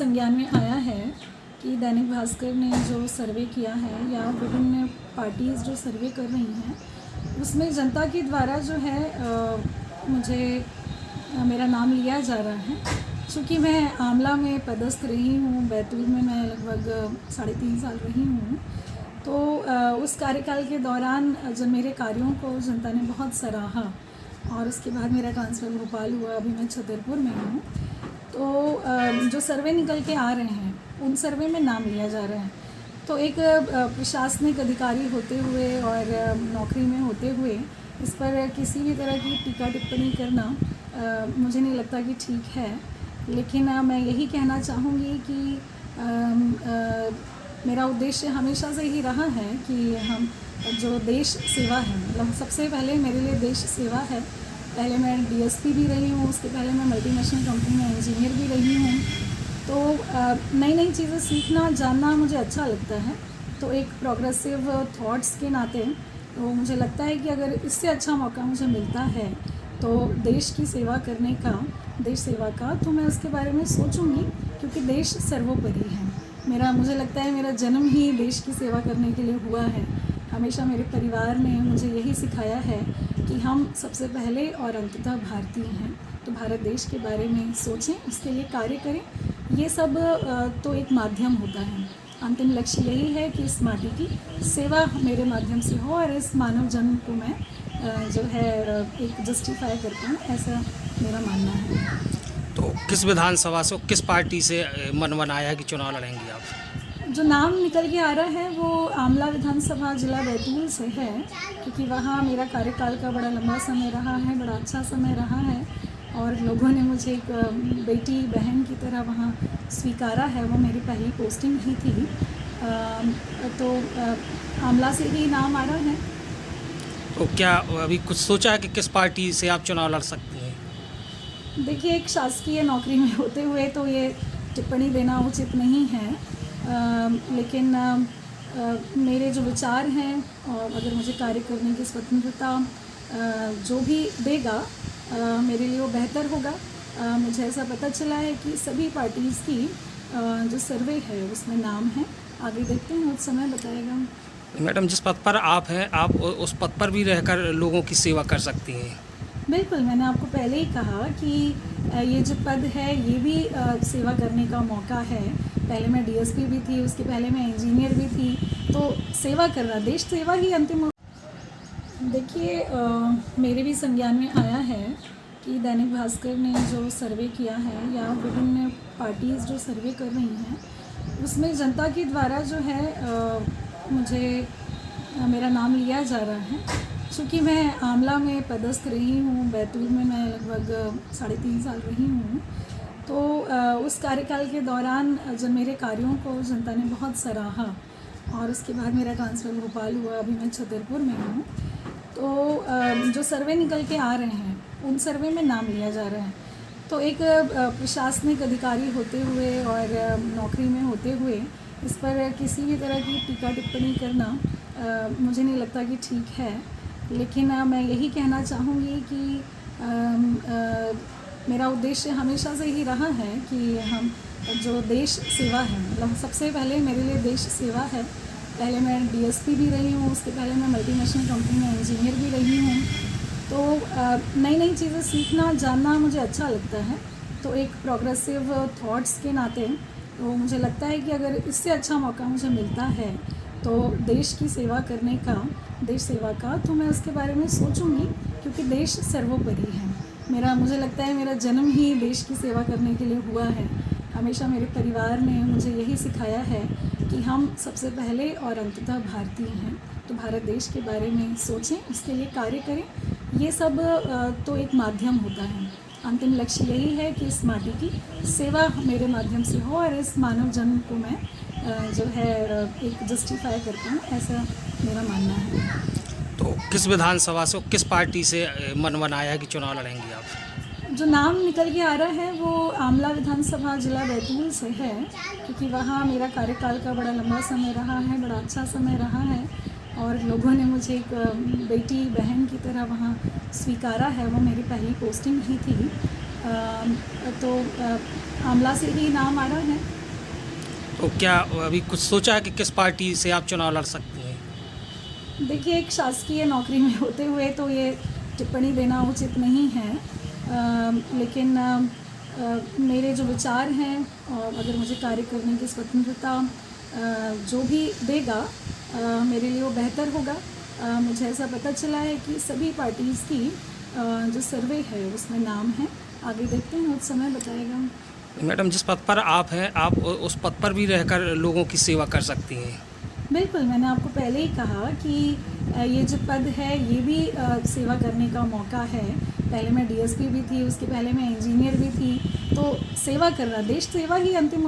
संज्ञान में आया है कि दैनिक भास्कर ने जो सर्वे किया है या विभिन्न पार्टीज़ जो सर्वे कर रही हैं उसमें जनता के द्वारा जो है मुझे मेरा नाम लिया जा रहा है। चूँकि मैं आमला में पदस्थ रही हूँ, बैतूल में मैं लगभग 3.5 साल रही हूँ, तो उस कार्यकाल के दौरान जब मेरे कार्यों को जनता ने बहुत सराहा और उसके बाद मेरा ट्रांसफ़र भोपाल हुआ, अभी मैं छतरपुर में हूँ। तो जो सर्वे निकल के आ रहे हैं उन सर्वे में नाम लिया जा रहा है। तो एक प्रशासनिक अधिकारी होते हुए और नौकरी में होते हुए इस पर किसी भी तरह की टीका टिप्पणी करना मुझे नहीं लगता कि ठीक है। लेकिन मैं यही कहना चाहूँगी कि मेरा उद्देश्य हमेशा से ही रहा है कि हम जो देश सेवा है, मतलब सबसे पहले मेरे लिए देश सेवा है। पहले मैं डीएसपी भी रही हूँ, उसके पहले मैं मल्टीनेशनल कंपनी में इंजीनियर भी रही हूँ। तो नई नई चीज़ें सीखना जानना मुझे अच्छा लगता है। तो एक प्रोग्रेसिव थॉट्स के नाते तो मुझे लगता है कि अगर इससे अच्छा मौका मुझे मिलता है तो देश की सेवा करने का, देश सेवा का, तो मैं उसके बारे में सोचूंगी, क्योंकि देश सर्वोपरि है। मुझे लगता है मेरा जन्म ही देश की सेवा करने के लिए हुआ है। हमेशा मेरे परिवार ने मुझे यही सिखाया है कि हम सबसे पहले और अंततः भारतीय हैं। तो भारत देश के बारे में सोचें, उसके लिए कार्य करें। ये सब तो एक माध्यम होता है। अंतिम लक्ष्य यही है कि इस माटी की सेवा मेरे माध्यम से हो और इस मानव जन्म को मैं जो है एक जस्टिफाई कर पाऊँ, ऐसा मेरा मानना है। तो किस विधानसभा से, किस पार्टी से मन बनाया है कि चुनाव लड़ेंगी आप? जो नाम निकल के आ रहा है वो आमला विधानसभा जिला बैतूल से है, क्योंकि वहाँ मेरा कार्यकाल का बड़ा लंबा समय रहा है, बड़ा अच्छा समय रहा है और लोगों ने मुझे एक बेटी बहन की तरह वहाँ स्वीकारा है। वो मेरी पहली पोस्टिंग ही थी। तो आमला से ही नाम आ रहा है। तो क्या अभी कुछ सोचा है कि किस पार्टी से आप चुनाव लड़ सकती हैं? देखिए, एक शासकीय नौकरी में होते हुए तो ये टिप्पणी देना उचित नहीं है। लेकिन मेरे जो विचार हैं और अगर मुझे कार्य करने की स्वतंत्रता जो भी देगा मेरे लिए वो बेहतर होगा। मुझे ऐसा पता चला है कि सभी पार्टीज़ की जो सर्वे है उसमें नाम है। आगे देखते हैं, उस समय बताएगा। मैडम, जिस पद पर आप हैं, आप उस पद पर भी रहकर लोगों की सेवा कर सकती हैं। बिल्कुल, मैंने आपको पहले ही कहा कि ये जो पद है ये भी सेवा करने का मौका है। पहले मैं डीएसपी भी थी, उसके पहले मैं इंजीनियर भी थी। तो सेवा करना, देश सेवा ही अंतिम। देखिए, मेरे भी संज्ञान में आया है कि दैनिक भास्कर ने जो सर्वे किया है या विभिन्न पार्टीज़ जो सर्वे कर रही हैं उसमें जनता के द्वारा जो है मुझे मेरा नाम लिया जा रहा है। चूँकि मैं आमला में पदस्थ रही हूँ, बैतूल में मैं लगभग 3.5 साल रही हूँ, तो उस कार्यकाल के दौरान जब मेरे कार्यों को जनता ने बहुत सराहा और उसके बाद मेरा ट्रांसफ़र भोपाल हुआ, अभी मैं छतरपुर में हूँ। तो जो सर्वे निकल के आ रहे हैं उन सर्वे में नाम लिया जा रहा है। तो एक प्रशासनिक अधिकारी होते हुए और नौकरी में होते हुए इस पर किसी भी तरह की टीका टिप्पणी करना मुझे नहीं लगता कि ठीक है। लेकिन मैं यही कहना चाहूँगी कि मेरा उद्देश्य हमेशा से ही रहा है कि हम जो देश सेवा है, मतलब सबसे पहले मेरे लिए देश सेवा है। पहले मैं डीएसपी भी रही हूँ, उसके पहले मैं मल्टीनेशनल कंपनी में इंजीनियर भी रही हूँ। तो नई नई चीज़ें सीखना जानना मुझे अच्छा लगता है। तो एक प्रोग्रेसिव थॉट्स के नाते तो मुझे लगता है कि अगर इससे अच्छा मौका मुझे मिलता है तो देश की सेवा करने का, देश सेवा का, तो मैं उसके बारे में सोचूंगी, क्योंकि देश सर्वोपरि है। मुझे लगता है मेरा जन्म ही देश की सेवा करने के लिए हुआ है। हमेशा मेरे परिवार ने मुझे यही सिखाया है कि हम सबसे पहले और अंततः भारतीय हैं। तो भारत देश के बारे में सोचें, उसके लिए कार्य करें। ये सब तो एक माध्यम होता है। अंतिम लक्ष्य यही है कि इस माटी की सेवा मेरे माध्यम से हो और इस मानव जन्म को मैं जो है एक जस्टिफाई कर पाऊँ, ऐसा मेरा मानना है। तो किस विधानसभा से, किस पार्टी से मन बनाया है कि चुनाव लड़ेंगी आप? जो नाम निकल के आ रहा है वो आमला विधानसभा जिला बैतूल से है, क्योंकि वहाँ मेरा कार्यकाल का बड़ा लंबा समय रहा है, बड़ा अच्छा समय रहा है और लोगों ने मुझे एक बेटी बहन की तरह वहाँ स्वीकारा है। वो मेरी पहली पोस्टिंग ही थी। तो आमला से ही नाम आ रहा है। तो क्या अभी कुछ सोचा है कि किस पार्टी से आप चुनाव लड़ सकती हैं? देखिए, एक शासकीय नौकरी में होते हुए तो ये टिप्पणी देना उचित नहीं है, लेकिन मेरे जो विचार हैं और अगर मुझे कार्य करने की स्वतंत्रता जो भी देगा मेरे लिए वो बेहतर होगा। मुझे ऐसा पता चला है कि सभी पार्टीज़ की जो सर्वे है उसमें नाम है। आगे देखते हैं, उस समय बताएगा। मैडम, जिस पद पर आप हैं, आप उस पद पर भी रहकर लोगों की सेवा कर सकती हैं। बिल्कुल, मैंने आपको पहले ही कहा कि ये जो पद है ये भी सेवा करने का मौका है। पहले मैं डीएसपी भी थी, उसके पहले मैं इंजीनियर भी थी, तो सेवा करना, देश सेवा ही अंतिम